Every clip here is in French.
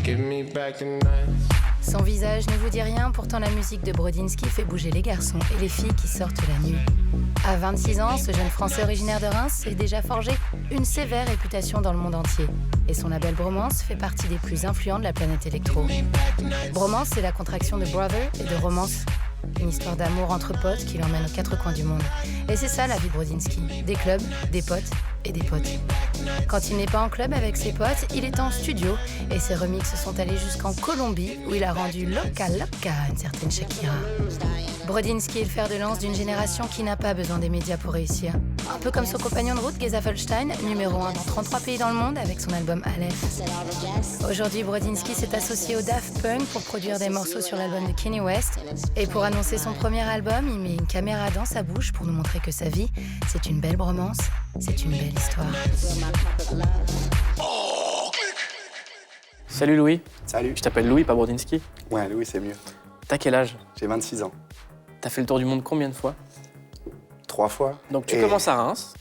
Give me back the nights. Son visage ne vous dit rien, pourtant la musique de Brodinski fait bouger les garçons et les filles qui sortent la nuit. À 26 ans, ce jeune Français originaire de Reims s'est déjà forgé une sévère réputation dans le monde entier. Et son label Bromance fait partie des plus influents de la planète électro. Bromance, c'est la contraction de brother et de romance. Une histoire d'amour entre potes qui l'emmène aux quatre coins du monde. Et c'est ça la vie de Brodinski. Des clubs, des potes et des potes. Quand il n'est pas en club avec ses potes, il est en studio et ses remixes sont allés jusqu'en Colombie où il a rendu Loca Loca à une certaine Shakira. Brodinski est le fer de lance d'une génération qui n'a pas besoin des médias pour réussir. Un peu comme son compagnon de route, Geza Felstein, numéro 1 dans 33 pays dans le monde avec son album Aleph. Aujourd'hui, Brodinski s'est associé au Daft Punk pour produire des morceaux sur l'album de Kanye West. Et pour annoncer son premier album, il met une caméra dans sa bouche pour nous montrer que sa vie, c'est une belle bromance, c'est une belle histoire. Salut Louis. Salut. Je t'appelle Louis, pas Brodinski. Ouais, Louis, c'est mieux. T'as quel âge? J'ai 26 ans. T'as fait le tour du monde combien de fois? 3 fois. Donc tu commences à Reims,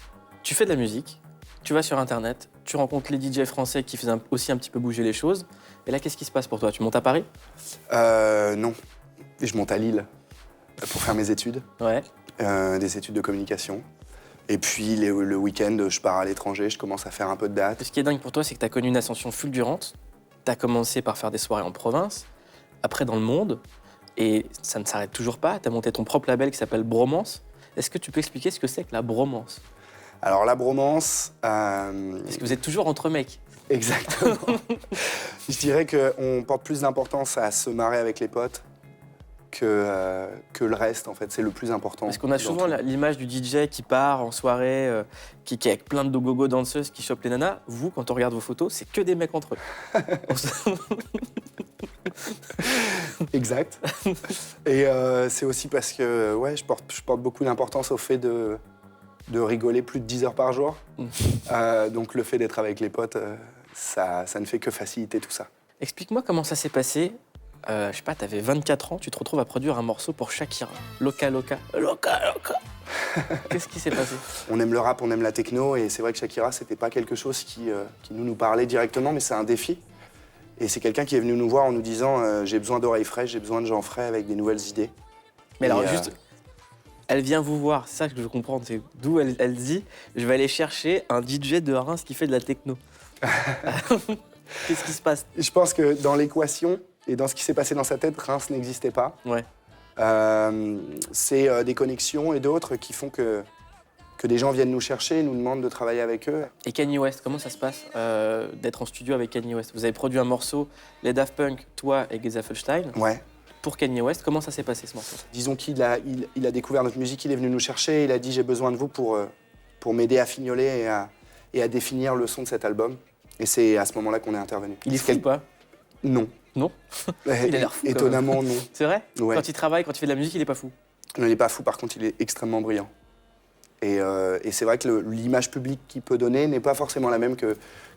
tu fais de la musique, tu vas sur Internet, tu rencontres les DJ français qui faisaient aussi un petit peu bouger les choses. Et là, qu'est-ce qui se passe pour toi? Tu montes à Paris? Non. Je monte à Lille pour faire mes études. Ouais. Des études de communication. Et puis le week-end, je pars à l'étranger, je commence à faire un peu de dates. Ce qui est dingue pour toi, c'est que t'as connu une ascension fulgurante. T'as commencé par faire des soirées en province, après dans le monde, et ça ne s'arrête toujours pas. T'as monté ton propre label qui s'appelle Bromance. Est-ce que tu peux expliquer ce que c'est que la bromance? Alors la bromance... Est-ce que vous êtes toujours entre mecs? Exactement. Je dirais qu'on porte plus d'importance à se marrer avec les potes que le reste, en fait. C'est le plus important. Parce qu'on a souvent l'image du DJ qui part en soirée, qui est avec plein de gogo danseuses qui chopent les nanas. Vous, quand on regarde vos photos, c'est que des mecs entre eux. Exact. Et c'est aussi parce que ouais, je porte beaucoup d'importance au fait de rigoler plus de 10 heures par jour. Donc le fait d'être avec les potes, ça ne fait que faciliter tout ça. Explique-moi comment ça s'est passé. Je sais pas, t'avais 24 ans, tu te retrouves à produire un morceau pour Shakira. Loca Loca. Loca Loca. Qu'est-ce qui s'est passé? On aime le rap, on aime la techno, et c'est vrai que Shakira, c'était pas quelque chose qui nous parlait directement, mais c'est un défi. Et c'est quelqu'un qui est venu nous voir en nous disant j'ai besoin d'oreilles fraîches, j'ai besoin de gens frais avec des nouvelles idées. Mais alors juste, elle vient vous voir, c'est ça que je veux comprendre, c'est d'où elle dit je vais aller chercher un DJ de Reims qui fait de la techno. Qu'est-ce qui se passe? Je pense que dans l'équation et dans ce qui s'est passé dans sa tête, Reims n'existait pas. Ouais. C'est des connexions et d'autres qui font que des gens viennent nous chercher, nous demandent de travailler avec eux. Et Kanye West, comment ça se passe d'être en studio avec Kanye West? Vous avez produit un morceau, les Daft Punk, toi et Geza Felstein. Ouais. Pour Kanye West, comment ça s'est passé ce morceau? Disons qu'il a découvert notre musique, il est venu nous chercher, il a dit j'ai besoin de vous pour m'aider à fignoler et à définir le son de cet album. Et c'est à ce moment-là qu'on est intervenu. Il est fou ou pas? Non. Non? Il a l'air fou. Étonnamment, non. C'est vrai? Ouais. Quand il travaille, quand il fait de la musique, il est pas fou? Non, il n'est pas fou, par contre, il est extrêmement brillant. Et c'est vrai que l'image publique qu'il peut donner n'est pas forcément la même que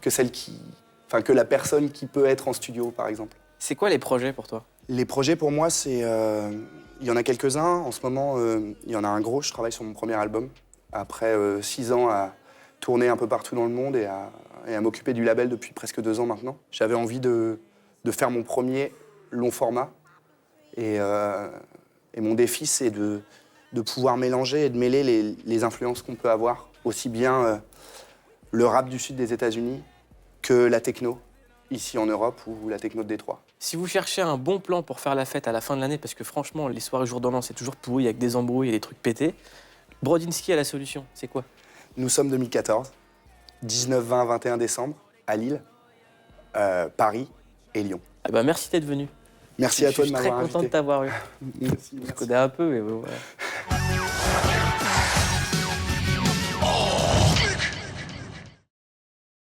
celle que la personne qui peut être en studio, par exemple. C'est quoi les projets pour toi? Les projets, pour moi, c'est... il y en a quelques-uns. En ce moment, il y en a un gros. Je travaille sur mon premier album. Après 6 ans à tourner un peu partout dans le monde et à m'occuper du label depuis presque 2 ans maintenant. J'avais envie de faire mon premier long format. Et mon défi, c'est de pouvoir mélanger et de mêler les influences qu'on peut avoir, aussi bien le rap du sud des États-Unis que la techno, ici en Europe, ou la techno de Détroit. Si vous cherchez un bon plan pour faire la fête à la fin de l'année, parce que franchement, les soirées jour de l'an, c'est toujours pourri avec des embrouilles et des trucs pétés, Brodinski a la solution. C'est quoi? Nous sommes 2014, 19, 20, 21 décembre, à Lille, Paris et Lyon. Eh ben, merci d'être venu. Merci à toi de m'avoir Je suis très content de invité. t'avoir eu. Merci, Je connais un peu, mais bon, voilà.